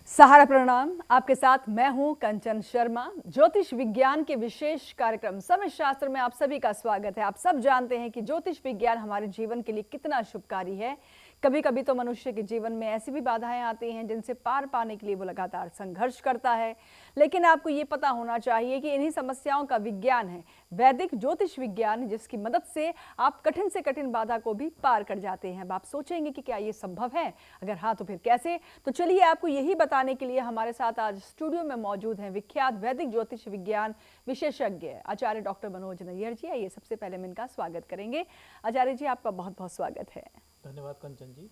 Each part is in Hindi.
सहारा प्रणाम। आपके साथ मैं हूं कंचन शर्मा। ज्योतिष विज्ञान के विशेष कार्यक्रम समय शास्त्र में आप सभी का स्वागत है। आप सब जानते हैं कि ज्योतिष विज्ञान हमारे जीवन के लिए कितना शुभकारी है। कभी कभी तो मनुष्य के जीवन में ऐसी भी बाधाएं आती हैं जिनसे पार पाने के लिए वो लगातार संघर्ष करता है, लेकिन आपको ये पता होना चाहिए कि इन्हीं समस्याओं का विज्ञान है वैदिक ज्योतिष विज्ञान, जिसकी मदद से आप कठिन से कठिन बाधा को भी पार कर जाते हैं। अब आप सोचेंगे कि क्या ये संभव है, अगर हाँ तो फिर कैसे। तो चलिए आपको यही बताने के लिए हमारे साथ आज स्टूडियो में मौजूद हैं विख्यात वैदिक ज्योतिष विज्ञान विशेषज्ञ आचार्य डॉक्टर मनोज नैयर जी। आइए सबसे पहले हम इनका स्वागत करेंगे। आचार्य जी, आपका बहुत बहुत स्वागत है। धन्यवाद कंचन जी।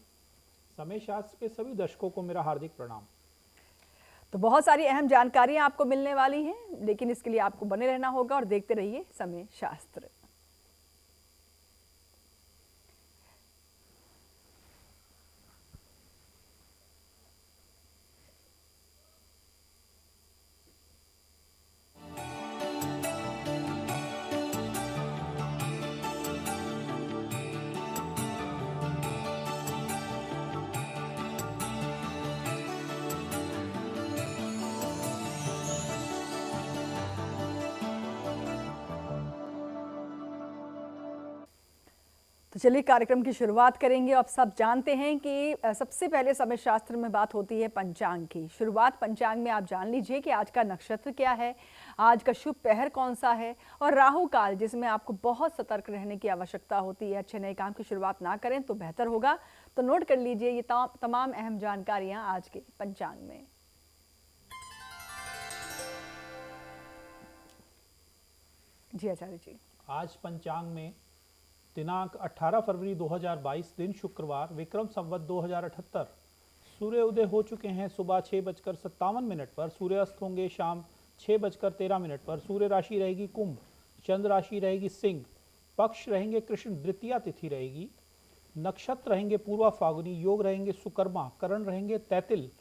समय शास्त्र के सभी दर्शकों को मेरा हार्दिक प्रणाम। तो बहुत सारी अहम जानकारियां आपको मिलने वाली हैं, लेकिन इसके लिए आपको बने रहना होगा और देखते रहिए समय शास्त्र। तो चलिए कार्यक्रम की शुरुआत करेंगे। आप सब जानते हैं कि सबसे पहले समय शास्त्र में बात होती है पंचांग की। शुरुआत पंचांग में आप जान लीजिए कि आज का नक्षत्र क्या है, आज का शुभ पहर कौन सा है और राहु काल, जिसमें आपको बहुत सतर्क रहने की आवश्यकता होती है। अच्छे नए काम की शुरुआत ना करें तो बेहतर होगा। तो नोट कर लीजिए ये तमाम अहम जानकारियां आज के पंचांग में। जी आचार्य जी। आज पंचांग में दिनांक 18 फरवरी 2022, दिन शुक्रवार, विक्रम संवत 2078। सूर्य उदय हो चुके हैं सुबह 6:57 पर। सूर्य अस्त होंगे शाम 6:13 पर। सूर्य राशि रहेगी कुंभ, चंद्र राशि रहेगी सिंह, पक्ष रहेंगे कृष्ण द्वितीया तिथि रहेगी, नक्षत्र रहेंगे पूर्वा फागुनी, योग रहेंगे सुकर्मा, करण रहेंगे तैतिल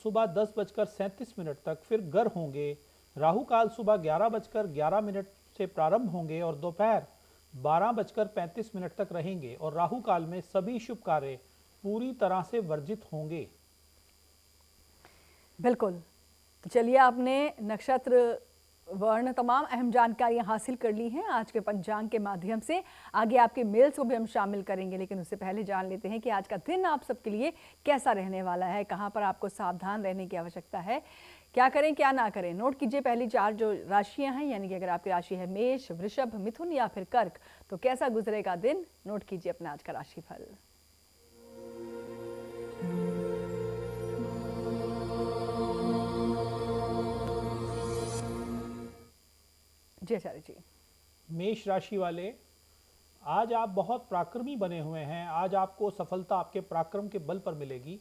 सुबह 10:37 तक। फिर गर होंगे। राहु काल सुबह 11:11 से प्रारंभ होंगे और दोपहर 12:35 तक रहेंगे और राहु काल में सभी शुभ कार्य पूरी तरह से वर्जित होंगे। बिल्कुल। तो चलिए, आपने नक्षत्र वर्ण तमाम अहम जानकारियां हासिल कर ली हैं आज के पंचांग के माध्यम से। आगे आपके मेल्स को भी हम शामिल करेंगे, लेकिन उससे पहले जान लेते हैं कि आज का दिन आप सबके लिए कैसा रहने वाला है, कहां पर आपको सावधान रहने की आवश्यकता है, क्या करें क्या ना करें। नोट कीजिए पहली चार जो राशियां हैं, यानी कि अगर आपकी राशि है मेष, वृषभ, मिथुन या फिर कर्क, तो कैसा गुजरेगा दिन। नोट कीजिए अपना आज का राशिफल। जी आचार्य जी। मेष राशि वाले, आज आप बहुत पराक्रमी बने हुए हैं। आज आपको सफलता आपके पराक्रम के बल पर मिलेगी।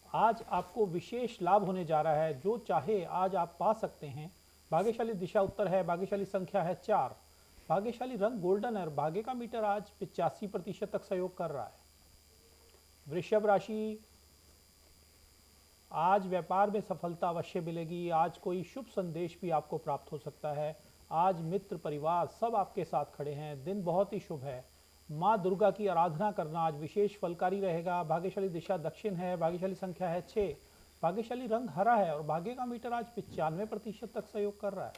आज आपको विशेष लाभ होने जा रहा है, जो चाहे आज आप पा सकते हैं। भाग्यशाली दिशा उत्तर है, भाग्यशाली संख्या है 4, भाग्यशाली रंग गोल्डन है और भाग्य का मीटर आज 85% तक सहयोग कर रहा है। वृषभ राशि, आज व्यापार में सफलता अवश्य मिलेगी। आज कोई शुभ संदेश भी आपको प्राप्त हो सकता है। आज मित्र परिवार सब आपके साथ खड़े हैं। दिन बहुत ही शुभ है। माँ दुर्गा की आराधना करना आज विशेष फलकारी रहेगा। भाग्यशाली दिशा दक्षिण है, भाग्यशाली संख्या है 6, भाग्यशाली रंग हरा है और भाग्य का मीटर आज 95% तक सहयोग कर रहा है।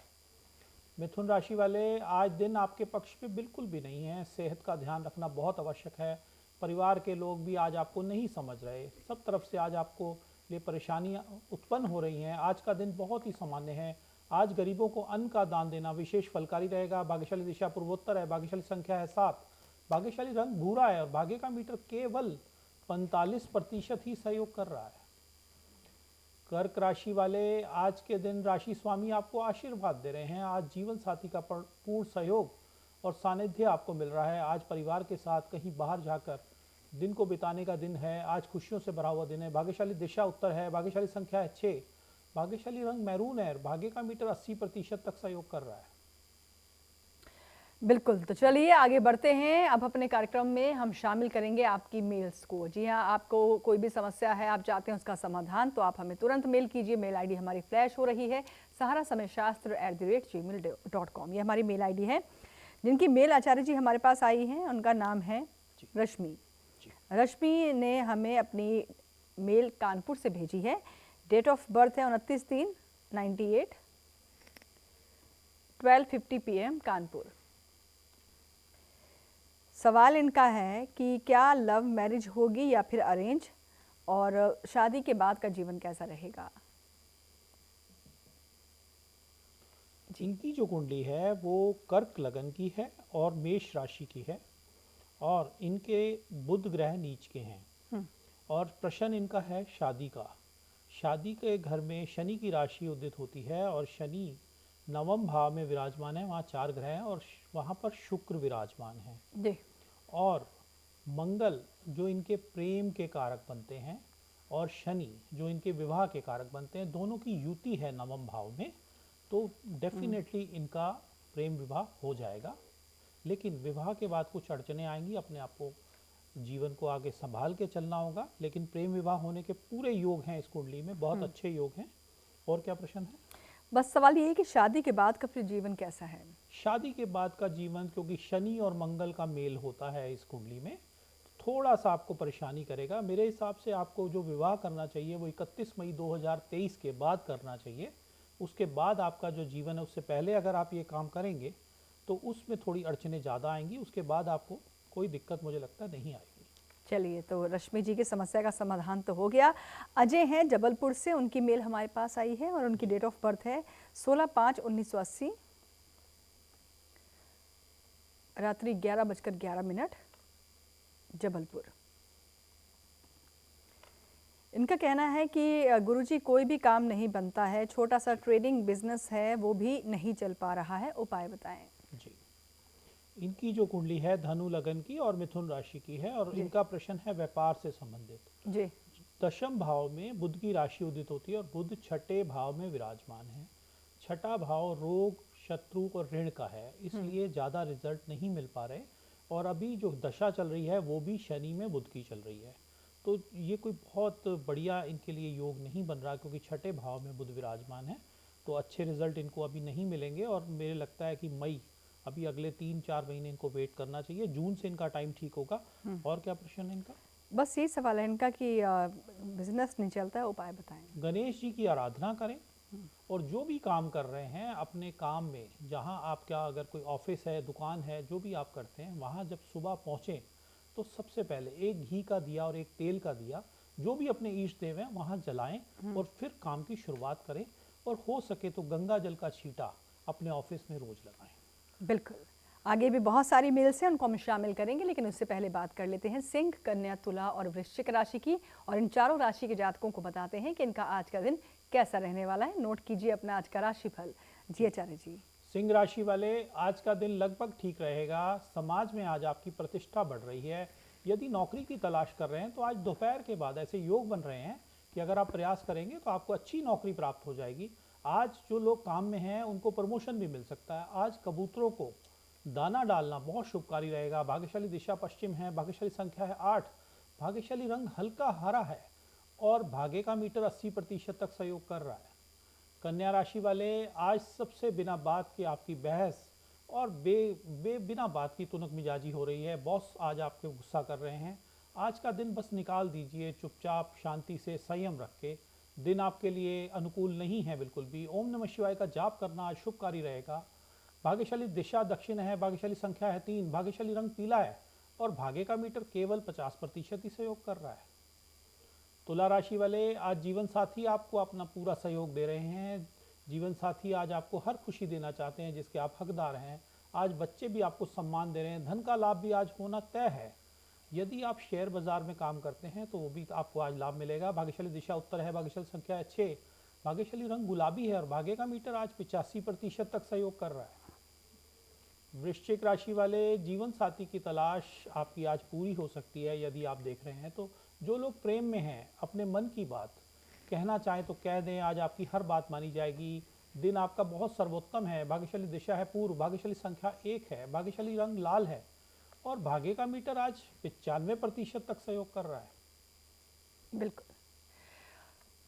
मिथुन राशि वाले, आज दिन आपके पक्ष में बिल्कुल भी नहीं है। सेहत का ध्यान रखना बहुत आवश्यक है। परिवार के लोग भी आज आपको नहीं समझ रहे, सब तरफ से आज आपको लिए परेशानियां उत्पन्न हो रही हैं। आज का दिन बहुत ही सामान्य है। आज गरीबों को अन्न का दान देना विशेष फलकारी रहेगा। भाग्यशाली दिशा पूर्वोत्तर है, भाग्यशाली संख्या है 7, भाग्यशाली रंग भूरा है और भाग्य का मीटर केवल 45% ही सहयोग कर रहा है। कर्क राशि वाले, आज के दिन राशि स्वामी आपको आशीर्वाद दे रहे हैं। आज जीवन साथी का पूर्ण सहयोग और सानिध्य आपको मिल रहा है। आज परिवार के साथ कहीं बाहर जाकर दिन को बिताने का दिन है। आज खुशियों से भरा हुआ दिन है। भाग्यशाली दिशा उत्तर है, भाग्यशाली संख्या है 6, भाग्यशाली रंग मैरून है और भाग्य का मीटर 80% तक सहयोग कर रहा है। बिल्कुल। तो चलिए आगे बढ़ते हैं। अब अपने कार्यक्रम में हम शामिल करेंगे आपकी मेल्स को। जी हाँ, आपको कोई भी समस्या है, आप चाहते हैं उसका समाधान, तो आप हमें तुरंत मेल कीजिए। मेल आईडी हमारी फ्लैश हो रही है, sahara-samay-shastra@gmail.com, ये हमारी मेल आईडी है। जिनकी मेल आचार्य जी हमारे पास आई है उनका नाम है रश्मि। रश्मि ने हमें अपनी मेल कानपुर से भेजी है। डेट ऑफ बर्थ है 29/3/98, 12:50 PM कानपुर। सवाल इनका है कि क्या लव मैरिज होगी या फिर अरेंज, और शादी के बाद का जीवन कैसा रहेगा। इनकी जो कुंडली है वो कर्क लगन की है और मेष राशि की है, और इनके बुध ग्रह नीच के हैं, और प्रश्न इनका है शादी का। शादी के घर में शनि की राशि उदित होती है, और शनि नवम भाव में विराजमान है, वहाँ 4 ग्रह हैं, और वहाँ पर शुक्र विराजमान है जी। और मंगल जो इनके प्रेम के कारक बनते हैं, और शनि जो इनके विवाह के कारक बनते हैं, दोनों की युति है नवम भाव में, तो डेफिनेटली इनका प्रेम विवाह हो जाएगा। लेकिन विवाह के बाद कुछ अड़चने आएंगी, अपने आप को जीवन को आगे संभाल के चलना होगा, लेकिन प्रेम विवाह होने के पूरे योग हैं इस कुंडली में, बहुत अच्छे योग हैं। और क्या प्रश्न है? बस सवाल ये है कि शादी के बाद का फिर जीवन कैसा है। शादी के बाद का जीवन, क्योंकि शनि और मंगल का मेल होता है इस कुंडली में, थोड़ा सा आपको परेशानी करेगा। मेरे हिसाब से आपको जो विवाह करना चाहिए वो 31 मई 2023 के बाद करना चाहिए। उसके बाद आपका जो जीवन है, उससे पहले अगर आप ये काम करेंगे तो उसमें थोड़ी अड़चने ज़्यादा आएंगी। उसके बाद आपको कोई दिक्कत मुझे लगता नहीं आएगी। चलिए, तो रश्मि जी की समस्या का समाधान तो हो गया। अजय हैं जबलपुर से, उनकी मेल हमारे पास आई है और उनकी डेट ऑफ बर्थ है 16/5/1980, रात्रि 11:11 जबलपुर। इनका कहना है कि गुरुजी कोई भी काम नहीं बनता है, छोटा सा ट्रेडिंग बिजनेस है वो भी नहीं चल पा रहा है, उपाय बताएं। जी, इनकी जो कुंडली है धनु लगन की और मिथुन राशि की है, और इनका प्रश्न है व्यापार से संबंधित। जी। दशम भाव में बुध की राशि उदित होती है, और बुध छठे भाव में विराजमान है। छठा भाव रोग, शत्रु और ऋण का है, इसलिए ज़्यादा रिजल्ट नहीं मिल पा रहे। और अभी जो दशा चल रही है वो भी शनि में बुध की चल रही है, तो ये कोई बहुत बढ़िया इनके लिए योग नहीं बन रहा, क्योंकि छठे भाव में बुध विराजमान है, तो अच्छे रिजल्ट इनको अभी नहीं मिलेंगे। और मेरे लगता है कि मई, अभी अगले 3-4 महीने इनको वेट करना चाहिए, जून से इनका टाइम ठीक होगा। और क्या प्रश्न है इनका? बस यही सवाल है इनका कि बिजनेस नहीं चलता है, उपाय बताएं। गणेश जी की आराधना करें, और जो भी काम कर रहे हैं अपने काम में, जहां आपका अगर कोई ऑफिस है, दुकान है, जो भी आप करते हैं, वहां जब सुबह पहुंचें तो सबसे पहले एक घी का दिया और एक तेल का दिया, जो भी अपने ईष्ट देव हैं वहां जलाएं, और फिर काम की शुरुआत करें। और हो सके तो गंगा जल का छींटा अपने ऑफिस में रोज लगाएं। बिल्कुल, आगे भी बहुत सारी मेल्स हैं, उनको हम शामिल करेंगे, लेकिन उससे पहले बात कर लेते हैं सिंह, कन्या, तुला और वृश्चिक राशि की, और इन चारों राशि के जातकों को बताते हैं कि इनका आज का दिन कैसा रहने वाला है। नोट कीजिए अपना आज का राशिफल। जी आचार्य जी। सिंह राशि वाले, आज का दिन लगभग ठीक रहेगा। समाज में आज आपकी प्रतिष्ठा बढ़ रही है। यदि नौकरी की तलाश कर रहे हैं तो आज दोपहर के बाद ऐसे योग बन रहे हैं कि अगर आप प्रयास करेंगे तो आपको अच्छी नौकरी प्राप्त हो जाएगी। आज जो लोग काम में हैं उनको प्रमोशन भी मिल सकता है। आज कबूतरों को दाना डालना बहुत शुभकारी रहेगा। भाग्यशाली दिशा पश्चिम है, भाग्यशाली संख्या है 8, भाग्यशाली रंग हल्का हरा है, और भाग्य का मीटर 80% तक सहयोग कर रहा है। कन्या राशि वाले, आज सबसे बिना बात के आपकी बहस और बिना बात की तुनक मिजाजी हो रही है। बॉस आज आपके गुस्सा कर रहे हैं। आज का दिन बस निकाल दीजिए चुपचाप, शांति से, संयम रख के। दिन आपके लिए अनुकूल नहीं है बिल्कुल भी। ओम नमः शिवाय का जाप करना आज शुभकारी रहेगा। भाग्यशाली दिशा दक्षिण है, भाग्यशाली संख्या है 3, भाग्यशाली रंग पीला है, और भाग्य का मीटर केवल 50% ही सहयोग कर रहा है। तुला राशि वाले, आज जीवन साथी आपको अपना पूरा सहयोग दे रहे हैं। जीवन साथी आज आपको हर खुशी देना चाहते हैं जिसके आप हकदार हैं। आज बच्चे भी आपको सम्मान दे रहे हैं। धन का लाभ भी आज होना तय है। यदि आप शेयर बाजार में काम करते हैं तो वो भी आपको आज लाभ मिलेगा। भाग्यशाली दिशा उत्तर है, भाग्यशाली संख्या है 6, भाग्यशाली रंग गुलाबी है, और भाग्य का मीटर आज 85% तक सहयोग कर रहा है। वृश्चिक राशि वाले, जीवन साथी की तलाश आपकी आज पूरी हो सकती है। यदि आप देख रहे हैं तो जो लोग प्रेम में हैं, अपने मन की बात कहना चाहें तो कह दें, आज आपकी हर बात मानी जाएगी। दिन आपका बहुत सर्वोत्तम है। भाग्यशाली दिशा है पूर्व, भाग्यशाली संख्या 1 है, भाग्यशाली रंग लाल है, और भाग्य का मीटर आज 95% तक सहयोग कर रहा है। बिल्कुल,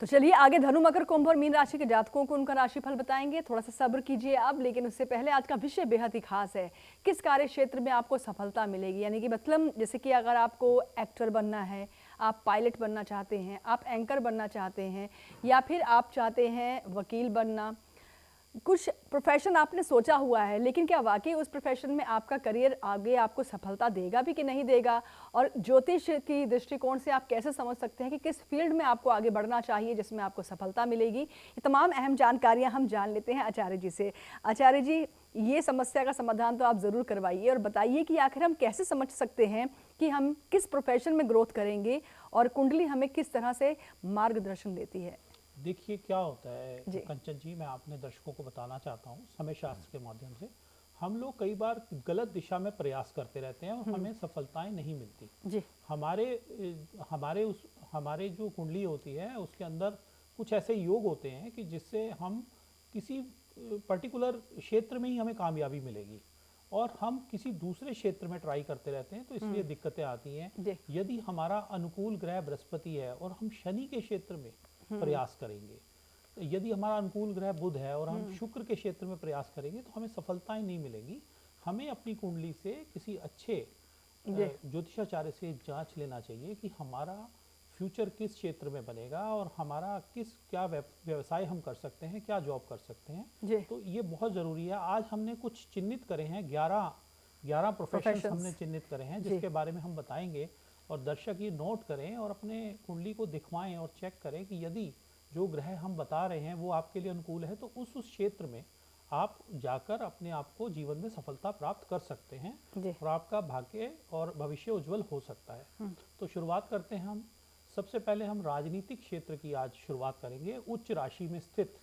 तो चलिए आगे धनु, मकर, कुंभ और मीन राशि के जातकों को उनका राशिफल बताएंगे। थोड़ा सा सब्र कीजिए आप, लेकिन उससे पहले आज का विषय बेहद ही खास है। किस कार्य क्षेत्र में आपको सफलता मिलेगी, यानी कि मतलब जैसे कि अगर आपको एक्टर बनना है, आप पायलट बनना चाहते हैं, आप एंकर बनना चाहते हैं, या फिर आप चाहते हैं वकील बनना, कुछ प्रोफेशन आपने सोचा हुआ है, लेकिन क्या वाकई उस प्रोफेशन में आपका करियर आगे आपको सफलता देगा भी कि नहीं देगा? और ज्योतिष की दृष्टिकोण से आप कैसे समझ सकते हैं कि किस फील्ड में आपको आगे बढ़ना चाहिए जिसमें आपको सफलता मिलेगी? ये तमाम अहम जानकारियां हम जान लेते हैं आचार्य जी से। आचार्य जी, ये समस्या का समाधान तो आप ज़रूर करवाइए और बताइए कि आखिर हम कैसे समझ सकते हैं कि हम किस प्रोफेशन में ग्रोथ करेंगे और कुंडली हमें किस तरह से मार्गदर्शन देती है। देखिए क्या होता है जी। कंचन जी, मैं अपने दर्शकों को बताना चाहता हूँ समय शास्त्र के माध्यम से। हम लोग कई बार गलत दिशा में प्रयास करते रहते हैं और हमें सफलताएं नहीं मिलती। जी। हमारे हमारे जो कुंडली होती है उसके अंदर कुछ ऐसे योग होते हैं कि जिससे हम किसी पर्टिकुलर क्षेत्र में ही हमें कामयाबी मिलेगी, और हम किसी दूसरे क्षेत्र में ट्राई करते रहते हैं, तो इसलिए दिक्कतें आती हैं। जी। यदि हमारा अनुकूल ग्रह बृहस्पति है और हम शनि के क्षेत्र में प्रयास करेंगे, तो यदि हमारा अनुकूल ग्रह बुध है और हम शुक्र के क्षेत्र में प्रयास करेंगे, तो हमें सफलताएं नहीं मिलेंगी। हमें अपनी कुंडली से किसी अच्छे जी। ज्योतिषाचार्य से जांच लेना चाहिए कि हमारा फ्यूचर किस क्षेत्र में बनेगा और हमारा क्या व्यवसाय हम कर सकते हैं, क्या जॉब कर सकते हैं। जी। तो ये बहुत ज़रूरी है। आज हमने कुछ चिन्हित करे हैं, 11 प्रोफेशंस हमने चिन्हित करे हैं, जिसके बारे में हम बताएंगे, और दर्शक ये नोट करें और अपने कुंडली को दिखवाएं और चेक करें कि यदि जो ग्रह हम बता रहे हैं वो आपके लिए अनुकूल है, तो उस क्षेत्र में आप जाकर अपने आप को जीवन में सफलता प्राप्त कर सकते हैं जी। और आपका भाग्य और भविष्य उज्जवल हो सकता है। तो शुरुआत करते हैं हम। सबसे पहले हम राजनीतिक क्षेत्र की आज शुरुआत करेंगे। उच्च राशि में स्थित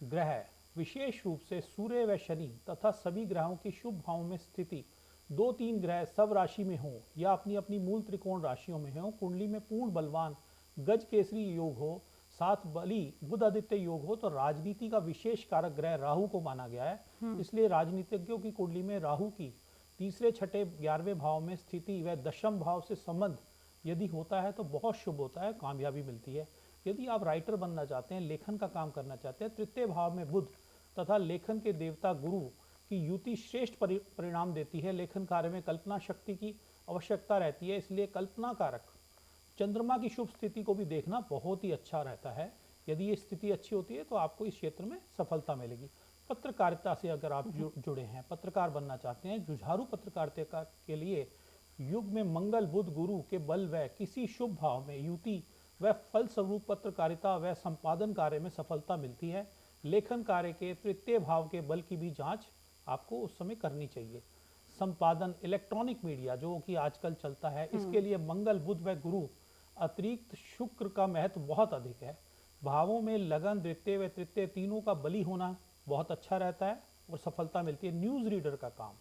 ग्रह, विशेष रूप से सूर्य व शनि तथा सभी ग्रहों की शुभ भावों में स्थिति, 2-3 ग्रह सब राशि में हों या अपनी अपनी मूल त्रिकोण राशियों में हों, कुंडली में पूर्ण बलवान गज केसरी योग हो, साथ बली बुध आदित्य योग हो, तो राजनीति का विशेष कारक ग्रह राहु को माना गया है। इसलिए राजनीतिज्ञों की कुंडली में राहु की तीसरे, छठे, 11वें भाव में स्थिति व दशम भाव से संबंध यदि होता है तो बहुत शुभ होता है, कामयाबी मिलती है। यदि आप राइटर बनना चाहते हैं, लेखन का काम करना चाहते हैं, तृतीय भाव में बुध तथा लेखन के देवता गुरु की युति श्रेष्ठ परिणाम देती है। लेखन कार्य में कल्पना शक्ति की आवश्यकता रहती है, इसलिए कल्पना कारक चंद्रमा की शुभ स्थिति को भी देखना बहुत ही अच्छा रहता है। यदि ये स्थिति अच्छी होती है तो आपको इस क्षेत्र में सफलता मिलेगी। पत्रकारिता से अगर आप जुड़े हैं, पत्रकार बनना चाहते हैं, जुझारू पत्रकारिता के लिए युग में मंगल बुध गुरु के बल व किसी शुभ भाव में युति व फल स्वरूप पत्रकारिता व संपादन कार्य में सफलता मिलती है। लेखन कार्य के तृतीय भाव के बल की भी जांच आपको उस समय करनी चाहिए। संपादन, इलेक्ट्रॉनिक मीडिया जो कि आजकल चलता है, इसके लिए मंगल बुध व गुरु अतिरिक्त शुक्र का महत्व बहुत अधिक है। भावों में लगन, द्वितीय व तृतीय तीनों का बली होना बहुत अच्छा रहता है और सफलता मिलती है। न्यूज रीडर का काम,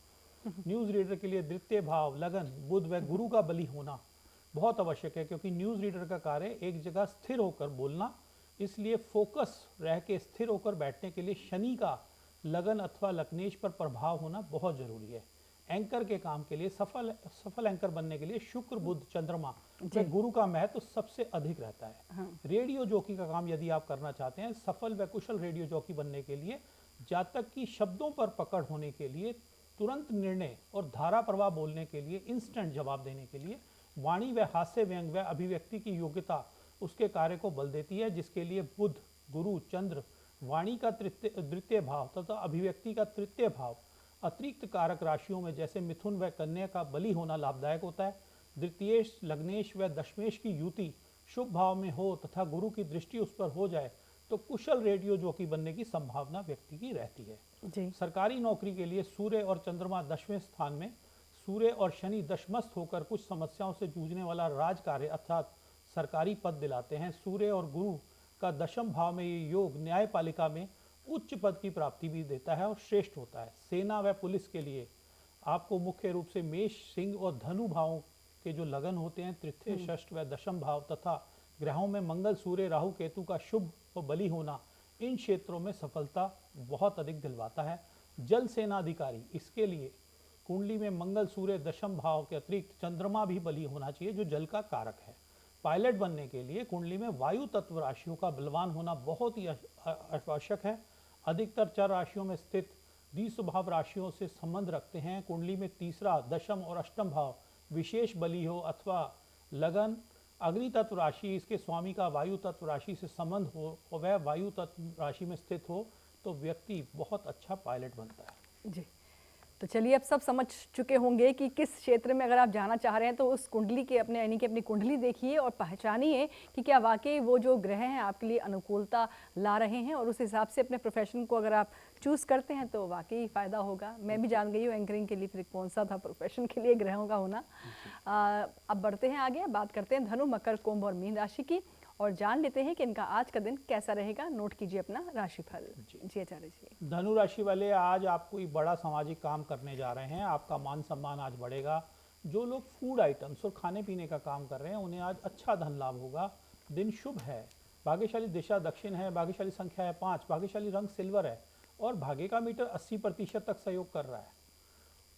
न्यूज रीडर के लिए द्वितीय भाव, लगन, बुध व गुरु का बली होना बहुत आवश्यक है, क्योंकि न्यूज रीडर का कार्य एक जगह स्थिर होकर बोलना, इसलिए फोकस रह के स्थिर होकर बैठने के लिए शनि का लगन अथवा लग्नेश पर प्रभाव होना बहुत जरूरी है। एंकर के काम के लिए सफल एंकर बनने के लिए शुक्र बुध चंद्रमा व गुरु का महत्व सबसे अधिक रहता है। रेडियो जॉकी का काम यदि आप करना चाहते हैं, सफल व कुशल रेडियो जॉकी बनने के लिए जातक की शब्दों पर पकड़ होने के लिए, तुरंत निर्णय और धारा प्रवाह बोलने के लिए, इंस्टेंट जवाब देने के लिए, वाणी व हास्य व्यंग व अभिव्यक्ति की योग्यता उसके कार्य को बल देती है, जिसके लिए बुध गुरु चंद्र वाणी का द्वितीय भाव तथा अभिव्यक्ति का तृतीय भाव अतिरिक्त कारक राशियों में जैसे मिथुन व कन्या का बली होना लाभदायक होता है। द्वितीयेश, लग्नेश व दशमेश की युति शुभ भाव में हो तथा गुरु की दृष्टि उस पर हो जाए तो कुशल रेडियो जॉकी बनने की संभावना व्यक्ति की रहती है। जी। सरकारी नौकरी के लिए सूर्य और चंद्रमा 10वें स्थान में, सूर्य और शनि दशमस्थ होकर कुछ समस्याओं से जूझने वाला राज कार्य अर्थात सरकारी पद दिलाते हैं। सूर्य और गुरु का दशम भाव में ये योग न्यायपालिका में उच्च पद की प्राप्ति भी देता है और श्रेष्ठ होता है। सेना व पुलिस के लिए आपको मुख्य रूप से मेष, सिंह और धनु भावों के जो लगन होते हैं, तृतीय, षष्ठ व दशम भाव तथा ग्रहों में मंगल, सूर्य, राहु, केतु का शुभ व बली होना इन क्षेत्रों में सफलता बहुत अधिक दिलवाता है। जल सेना अधिकारी, इसके लिए कुंडली में मंगल, सूर्य, दशम भाव के अतिरिक्त चंद्रमा भी बली होना चाहिए जो जल का कारक है। पायलट बनने के लिए कुंडली में वायु तत्व राशियों का बलवान होना बहुत ही आवश्यक है। अधिकतर चार राशियों में स्थित द्विस्वभाव राशियों से संबंध रखते हैं। कुंडली में तीसरा, दशम और अष्टम भाव विशेष बली हो अथवा लगन अग्नि तत्व राशि, इसके स्वामी का वायु तत्व राशि से संबंध हो और वह वायु तत्व राशि में स्थित हो तो व्यक्ति बहुत अच्छा पायलट बनता है। जी। तो चलिए, अब सब समझ चुके होंगे कि किस क्षेत्र में अगर आप जाना चाह रहे हैं तो उस कुंडली के अपने यानी कि अपनी कुंडली देखिए और पहचानिए कि क्या वाकई वो जो ग्रह हैं आपके लिए अनुकूलता ला रहे हैं, और उस हिसाब से अपने प्रोफेशन को अगर आप चूज़ करते हैं तो वाकई फ़ायदा होगा। मैं भी जान गई हूँ एंकरिंग के लिए फिर कौन सा था प्रोफेशन के लिए ग्रहों का होना। अब बढ़ते हैं आगे, बात करते हैं धनु, मकर, कुंभ और मीन राशि की, और जान लेते हैं कि इनका आज का दिन कैसा रहेगा। नोट कीजिए अपना राशिफल। जी आचार्य जी। धनु राशि वाले, आज आप कोई बड़ा सामाजिक काम करने जा रहे हैं, आपका मान सम्मान आज बढ़ेगा। जो लोग फूड आइटम्स और खाने पीने का काम कर रहे हैं उन्हें आज अच्छा धन लाभ होगा। दिन शुभ है। भाग्यशाली दिशा दक्षिण है, भाग्यशाली संख्या है 5, भाग्यशाली रंग सिल्वर है और भाग्य का मीटर 80% तक सहयोग कर रहा है।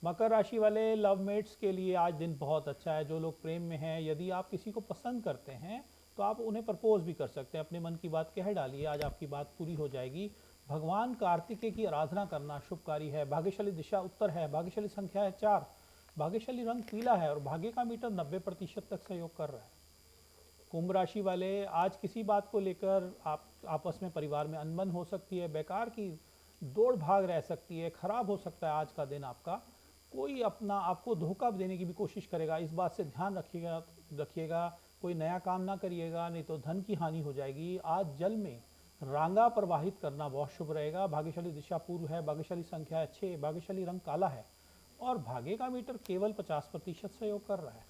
मकर राशि वाले लवमेट्स के लिए आज दिन बहुत अच्छा है। जो लोग प्रेम में हैं, यदि आप किसी को पसंद करते हैं तो आप उन्हें प्रपोज भी कर सकते हैं। अपने मन की बात कह डालिए, आज आपकी बात पूरी हो जाएगी। भगवान कार्तिकेय की आराधना करना शुभकारी है। भाग्यशाली दिशा उत्तर है, भाग्यशाली संख्या है 4, भाग्यशाली रंग पीला है और भाग्य का मीटर 90% तक सहयोग कर रहा है। कुंभ राशि वाले, आज किसी बात को लेकर आप आपस में परिवार में अनबन हो सकती है, बेकार की दौड़ भाग रह सकती है, खराब हो सकता है आज का दिन आपका। कोई अपना आपको धोखा देने की भी कोशिश करेगा, इस बात से ध्यान रखिएगा। कोई नया काम ना करिएगा, नहीं तो धन की हानि हो जाएगी। आज जल में रांगा प्रवाहित करना बहुत शुभ रहेगा। भाग्यशाली दिशा पूर्व है, भाग्यशाली संख्या है 6, भाग्यशाली रंग काला है और भाग्य का मीटर केवल 50% सहयोग कर रहा है।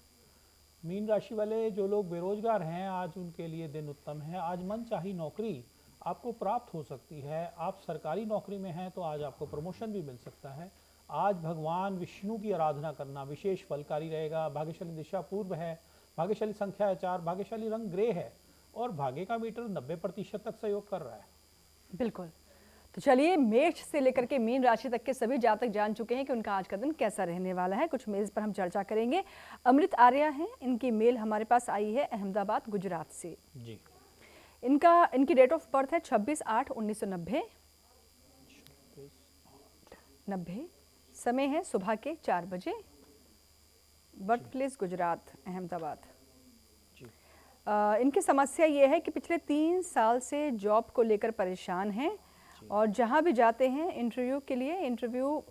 मीन राशि वाले, जो लोग बेरोजगार हैं आज उनके लिए दिन उत्तम है। आज मनचाही नौकरी आपको प्राप्त हो सकती है। आप सरकारी नौकरी में हैं तो आज आपको प्रमोशन भी मिल सकता है। आज भगवान विष्णु की आराधना करना विशेष फलकारी रहेगा। भाग्यशाली दिशा पूर्व है, भाग्यशाली संख्या है 4, भाग्यशाली रंग ग्रे है और भाग्य का मीटर 90% तक सहयोग कर रहा है। बिल्कुल। तो चलिए, मेष से लेकर के मीन राशि तक के सभी जातक जान चुके हैं कि उनका आज का दिन कैसा रहने वाला है। कुछ मेज पर हम चर्चा करेंगे। अमृत आर्या हैं, इनकी मेल हमारे पास आई है अहमदाबाद गुजरात से। जी। इनकी डेट ऑफ बर्थ है 26/8/1990। 90 समय है सुबह के 4 बजे। Birth place Gujarat, Ahmedabad. इनकी समस्या ये है कि पिछले 3 साल से जॉब को लेकर परेशान हैं और जहाँ भी जाते हैं इंटरव्यू के लिए, इंटरव्यू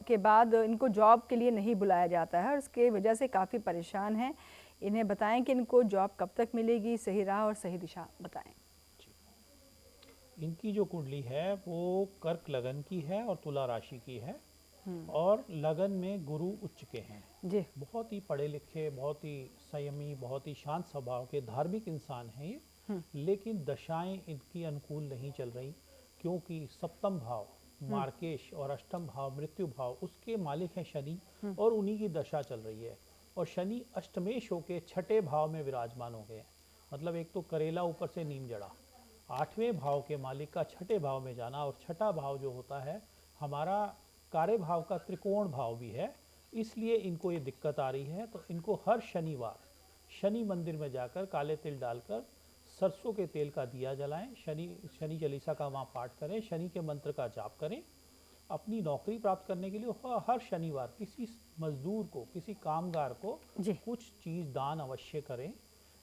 के बाद इनको जॉब के लिए नहीं बुलाया जाता है और इसके वजह से काफ़ी परेशान हैं। इन्हें बताएं कि इनको जॉब कब तक मिलेगी, सही राह और सही दिशा बताएं। इनकी जो कुंडली है वो कर्क लगन की है और तुला राशि की है और लगन में गुरु उच्च के हैं जी। बहुत ही पढ़े लिखे, बहुत ही संयमी, बहुत ही शांत स्वभाव के धार्मिक इंसान हैं ये। लेकिन दशाएं इनकी अनुकूल नहीं चल रही क्योंकि सप्तम भाव मार्केश और अष्टम भाव मृत्यु भाव उसके मालिक हैं शनि और उन्हीं की दशा चल रही है और शनि अष्टमेश होके छठे भाव में विराजमान हो गए हैं। मतलब एक तो करेला ऊपर से नीम जड़ा, 8वें भाव के मालिक का छठे भाव में जाना और छठा भाव जो होता है हमारा कार्य भाव का त्रिकोण भाव भी है, इसलिए इनको ये दिक्कत आ रही है। तो इनको हर शनिवार शनि मंदिर में जाकर काले तिल डालकर सरसों के तेल का दिया जलाएं, शनि चालीसा का वहाँ पाठ करें, शनि के मंत्र का जाप करें। अपनी नौकरी प्राप्त करने के लिए हर शनिवार किसी मजदूर को, किसी कामगार को कुछ चीज़ दान अवश्य करें।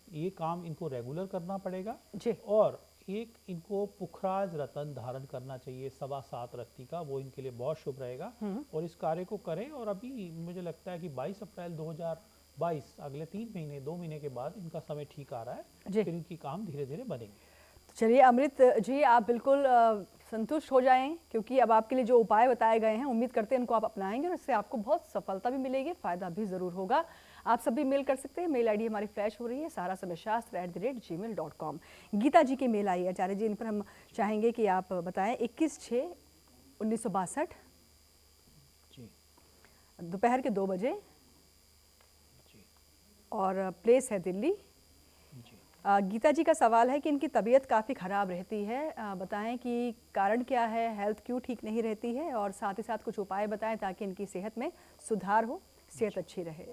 ये काम इनको रेगुलर करना पड़ेगा जी। और एक इनको पुखराज रतन धारण करना चाहिए 7.25 रत्ती का, वो इनके लिए बहुत शुभ रहेगा और इस कार्य को करें। और अभी मुझे लगता है कि 22 अप्रैल 2022 अगले 3 महीने 2 महीने के बाद इनका समय ठीक आ रहा है, फिर इनकी काम धीरे धीरे बनेंगे। तो चलिए अमृत जी, आप बिल्कुल संतुष्ट हो जाएं क्योंकि अब आपके लिए जो उपाय बताए गए हैं उम्मीद करते हैं इनको आप अपनाएंगे और इससे आपको बहुत सफलता भी मिलेगी, फ़ायदा भी ज़रूर होगा। आप सब भी मेल कर सकते हैं, मेल आईडी हमारी फ्लैश हो रही है saharasamyshastra@gmail.com। गीता जी की मेल आई है आचार्य जी, इन पर हम चाहेंगे कि आप बताएं। 21/6/1962 दोपहर के 2 बजे और प्लेस है दिल्ली। गीता जी का सवाल है कि इनकी तबीयत काफ़ी ख़राब रहती है, बताएं कि कारण क्या है, हेल्थ क्यों ठीक नहीं रहती है और साथ ही साथ कुछ उपाय बताएं ताकि इनकी सेहत में सुधार हो, सेहत अच्छी रहे।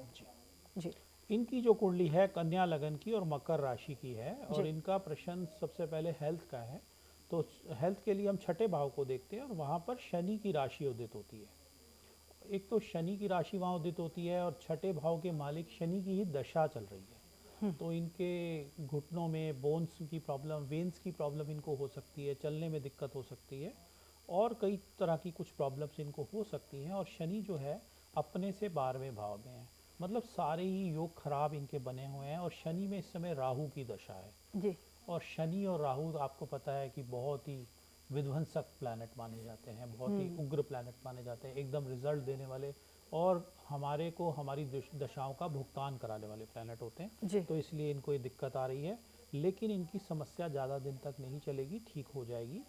जी। इनकी जो कुंडली है कन्या लगन की और मकर राशि की है और इनका प्रश्न सबसे पहले हेल्थ का है। तो हेल्थ के लिए हम छठे भाव को देखते हैं और वहाँ पर शनि की राशि उदित होती है। एक तो शनि की राशि वहाँ उदित होती है और छठे भाव के मालिक शनि की ही दशा चल रही है तो इनके घुटनों में बोन्स की प्रॉब्लम, वेन्स की प्रॉब्लम इनको हो सकती है, चलने में दिक्कत हो सकती है और कई तरह की कुछ प्रॉब्लम्स इनको हो सकती हैं। और शनि जो है अपने से 12वें भाव में है, मतलब सारे ही योग खराब इनके बने हुए हैं। और शनि में इस समय राहु की दशा है जी। और शनि और राहु आपको पता है कि बहुत ही विध्वंसक प्लैनेट माने जाते हैं, बहुत ही उग्र प्लैनेट माने जाते हैं, एकदम रिजल्ट देने वाले और हमारे को हमारी दशाओं का भुगतान कराने वाले प्लैनेट होते हैं। जी। तो इसलिए इनको ये दिक्कत आ रही है, लेकिन इनकी समस्या ज़्यादा दिन तक नहीं चलेगी, ठीक हो जाएगी,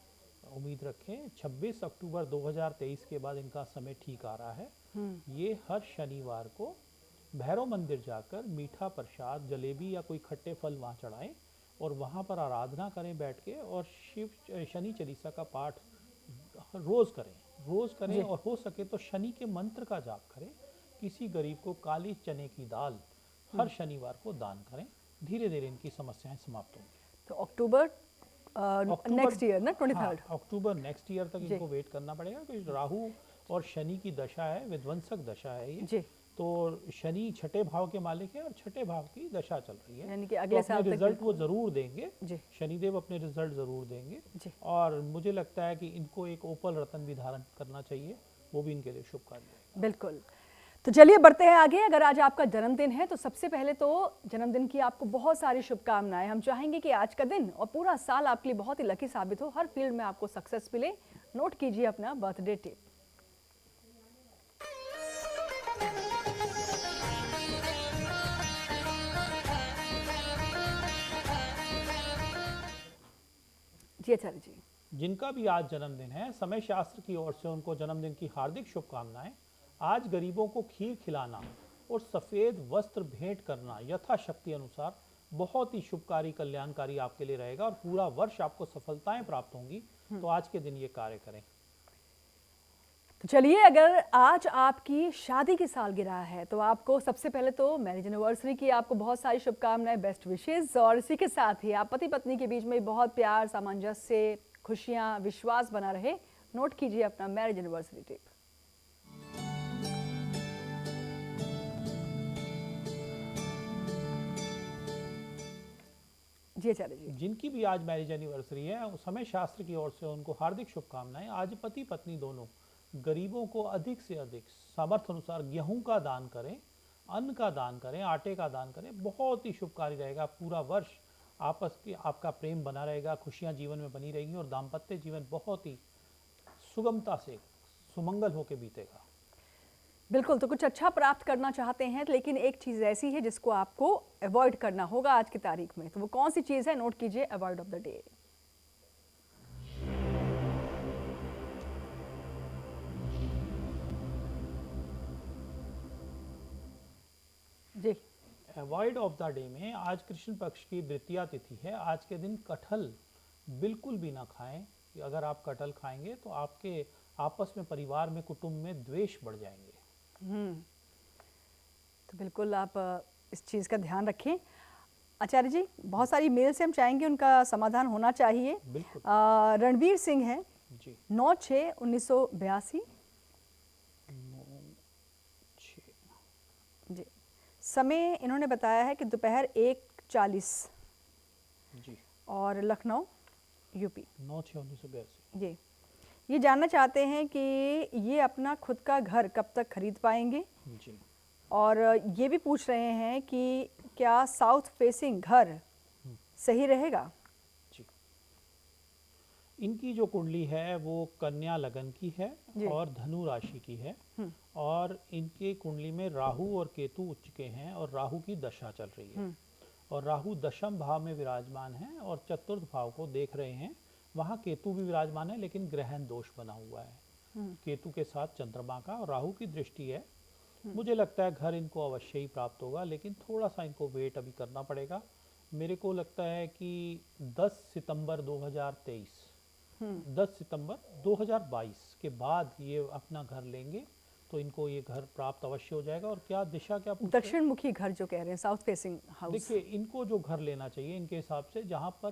उम्मीद रखें। 26 अक्टूबर 2023 के बाद इनका समय ठीक आ रहा है। ये हर शनिवार को भैरव मंदिर जाकर मीठा प्रसाद, जलेबी या कोई खट्टे फल वहाँ चढ़ाएं और वहाँ पर आराधना करें बैठ के, और शनि चालीसा का पाठ रोज़ करें जी। और हो सके तो शनि के मंत्र का जाप करें। किसी गरीब को काली चने की दाल हर शनिवार को दान करें। धीरे धीरे इनकी समस्याएं समाप्त होंगी। तो अक्टूबर अक्टूबर, नेक्स्ट ईयर ना, 23rd। हाँ, अक्टूबर नेक्स्ट ईयर तक जी। इनको वेट करना पड़ेगा, क्योंकि राहु और शनि की दशा है, विध्वंसक दशा है ये। जी। तो शनि छठे भाव के मालिक है और छठे भाव की दशा चल रही है, यानी कि तो अगले अपने साल तक रिजल्ट वो जरूर देंगे। जी। शनिदेव अपने रिजल्ट जरूर देंगे। जी। और मुझे लगता है कि इनको एक ओपल रतन भी धारण करना चाहिए, वो भी इनके लिए शुभ कार्य है। बिल्कुल। तो चलिए बढ़ते हैं आगे। अगर आज आपका जन्मदिन है तो सबसे पहले तो जन्मदिन की आपको बहुत सारी शुभकामनाएं। हम चाहेंगे कि आज का दिन और पूरा साल आपके लिए बहुत ही लकी साबित हो, हर फील्ड में आपको सक्सेस मिले। नोट कीजिए अपना बर्थडे टिप। जी आचार्य जी। जिनका भी आज जन्मदिन है, समय शास्त्र की ओर से उनको जन्मदिन की हार्दिक शुभकामनाएं। आज गरीबों को खीर खिलाना और सफ़ेद वस्त्र भेंट करना यथाशक्ति अनुसार बहुत ही शुभकारी, कल्याणकारी आपके लिए रहेगा और पूरा वर्ष आपको सफलताएं प्राप्त होंगी। तो आज के दिन ये कार्य करें। तो चलिए, अगर आज आपकी शादी की सालगिरह है तो आपको सबसे पहले तो मैरिज एनिवर्सरी की आपको बहुत सारी शुभकामनाएं, बेस्ट विशेस। और इसी के साथ ही आप पति पत्नी के बीच में बहुत प्यार, सामंजस्य, खुशियां, विश्वास बना रहे। नोट कीजिए अपना मैरिज एनिवर्सरी टिप। जी आचार्य जी। जिनकी भी आज मैरिज एनिवर्सरी है, उस समय शास्त्र की ओर से उनको हार्दिक शुभकामनाएं। आज पति पत्नी दोनों गरीबों को अधिक से अधिक सामर्थ्य अनुसार गेहूं का दान करें, अन्न का दान करें, आटे का दान करें, बहुत ही शुभकारी रहेगा। पूरा वर्ष आपस की आपका प्रेम बना रहेगा, खुशियां जीवन में बनी रहेंगी और दाम्पत्य जीवन बहुत ही सुगमता से सुमंगल होकर बीतेगा। बिल्कुल। तो कुछ अच्छा प्राप्त करना चाहते हैं, लेकिन एक चीज़ ऐसी है जिसको आपको अवॉइड करना होगा आज की तारीख में, तो वो कौन सी चीज़ है? नोट कीजिए, अवॉइड ऑफ द डे। जी। अवॉइड ऑफ द डे में आज कृष्ण पक्ष की द्वितीया तिथि है। आज के दिन कटहल बिल्कुल भी ना खाएं। अगर आप कटहल खाएंगे तो आपके आपस में, परिवार में, कुटुंब में द्वेष बढ़ जाएंगे। तो बिल्कुल आप इस चीज़ का ध्यान रखें। आचार्य जी, बहुत सारी मेल से हम चाहेंगे उनका समाधान होना चाहिए। बिल्कुल। रणवीर सिंह है जी। 9/6/1982। 9/6। जी। समय इन्होंने बताया है कि दोपहर 1:40। जी। और लखनऊ, यूपी। 9/6/1982। जी। ये जानना चाहते हैं कि ये अपना खुद का घर कब तक खरीद पाएंगे। जी। और ये भी पूछ रहे हैं कि क्या साउथ फेसिंग घर सही रहेगा। जी। इनकी जो कुंडली है वो कन्या लगन की है और धनु राशि की है। और इनके कुंडली में राहु और केतु उच्च चुके हैं और राहु की दशा चल रही है। और राहु दशम भाव में विराजमान है और चतुर्थ भाव को देख रहे हैं। वहाँ केतु भी विराजमान है, लेकिन ग्रहण दोष बना हुआ है केतु के साथ चंद्रमा का, और राहु की दृष्टि है। मुझे लगता है घर इनको अवश्य ही प्राप्त होगा, लेकिन थोड़ा सा इनको वेट अभी करना पड़ेगा। मेरे को लगता है कि 10 सितंबर 2023, 10 सितंबर 2022 के बाद ये अपना घर लेंगे तो इनको ये घर प्राप्त अवश्य हो जाएगा। और क्या दिशा, क्या दक्षिण मुखी घर जो कह रहे हैं, साउथ फेसिंग हाउस। देखिए, इनको जो घर लेना चाहिए इनके हिसाब से, जहाँ पर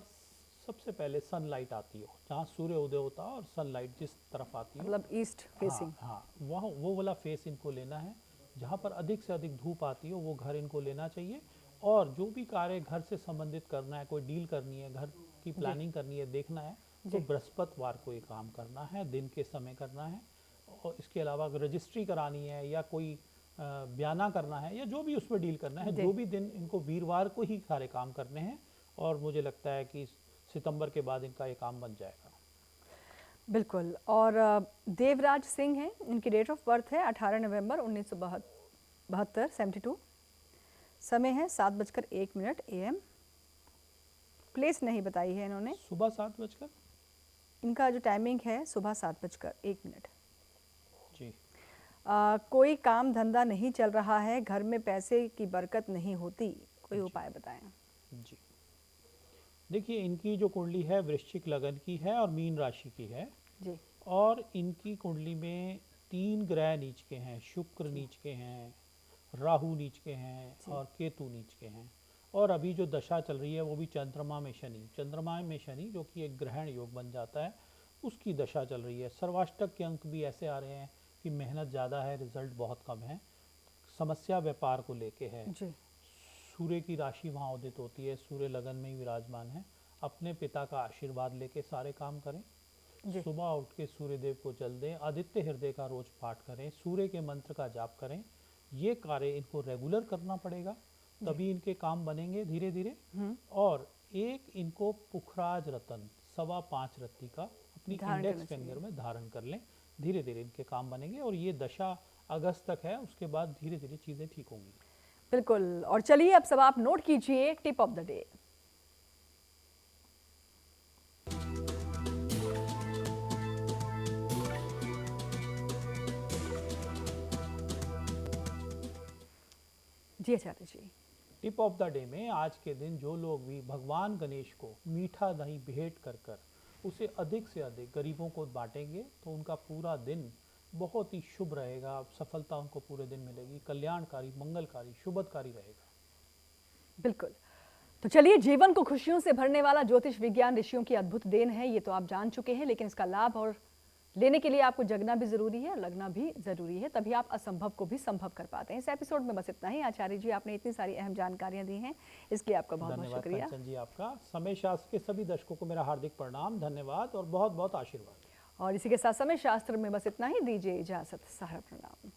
सबसे पहले सनलाइट आती हो, जहाँ सूर्य उदय होता है और सनलाइट जिस तरफ आती हो, मतलब ईस्ट फेसिंग। हाँ, वहाँ वो वाला फेस इनको लेना है। जहाँ पर अधिक से अधिक धूप आती हो वो घर इनको लेना चाहिए। और जो भी कार्य घर से संबंधित करना है, कोई डील करनी है, घर की प्लानिंग करनी है, देखना है, तो जी। बृहस्पतिवार को ये काम करना है, दिन के समय करना है। और इसके अलावा अगर रजिस्ट्री करानी है या कोई बयाना करना है या जो भी उसमें डील करना है, जी। जो भी दिन इनको वीरवार को ही सारे काम करने हैं। और मुझे लगता है कि सितंबर के बाद इनका ये काम बन जाएगा। बिल्कुल। और देवराज सिंह हैं, इनकी डेट ऑफ बर्थ है 18 नवंबर 1972, 72। समय है 7:01 AM। प्लेस नहीं बताई है इन्होंने। सुबह 7 बजकर। इनका जो टाइमिंग है सुबह 7:01। जी। कोई काम धंधा नहीं चल रहा है, घर में पैसे की बरकत नहीं होती, कोई उपाय बताएं। जी, देखिए इनकी जो कुंडली है वृश्चिक लगन की है और मीन राशि की है। जी। और इनकी कुंडली में 3 ग्रह नीच के हैं, शुक्र नीच के हैं, राहु नीच के हैं और केतु नीच के हैं। और अभी जो दशा चल रही है वो भी चंद्रमा में शनि जो कि एक ग्रहण योग बन जाता है, उसकी दशा चल रही है। सर्वाष्टक के अंक भी ऐसे आ रहे हैं कि मेहनत ज़्यादा है, रिजल्ट बहुत कम है। समस्या व्यापार को लेके है। जी। सूर्य की राशि वहाँ उदित होती है, सूर्य लगन में ही विराजमान है। अपने पिता का आशीर्वाद लेके सारे काम करें। जी। सुबह उठ के सूर्य देव को जल दें, आदित्य हृदय का रोज पाठ करें, सूर्य के मंत्र का जाप करें। ये कार्य इनको रेगुलर करना पड़ेगा, तभी इनके काम बनेंगे धीरे धीरे। और एक इनको पुखराज रतन 5.25 रत्ती का अपनी धारण इंडेक्स करना चाहिए। फिंगर में धारण कर लें, धीरे धीरे इनके काम बनेंगे। और ये दशा अगस्त तक है, उसके बाद धीरे धीरे चीज़ें ठीक होंगी। बिल्कुल। और चलिए अब सब आप नोट कीजिए टिप ऑफ द डे। जी Acharya ji. Tip of the day में आज के दिन जो लोग भी भगवान गणेश को मीठा दही भेंट कर कर उसे अधिक से अधिक गरीबों को बांटेंगे तो उनका पूरा दिन बहुत ही शुभ रहेगा। सफलता उनको पूरे दिन मिलेगी, कल्याणकारी, मंगलकारी, शुभकारी रहेगा। बिल्कुल। तो चलिए, जीवन को खुशियों से भरने वाला ज्योतिष विज्ञान ऋषियों की अद्भुत देन है, ये तो आप जान चुके हैं। लेकिन इसका लाभ और लेने के लिए आपको जगना भी जरूरी है, लगना भी जरूरी है, तभी आप असंभव को भी संभव कर पाते हैं। इस एपिसोड में बस इतना ही। आचार्य जी, आपने इतनी सारी अहम जानकारियां दी हैं, इसके लिए आपका बहुत बहुत धन्यवाद शुक्रिया। कंचन जी, आपका। समय शास्त्र के सभी दर्शकों को मेरा हार्दिक प्रणाम, धन्यवाद और बहुत बहुत आशीर्वाद। और इसी के साथ समय शास्त्र में बस इतना ही। दीजिए इजाजत। सारा प्रणाम।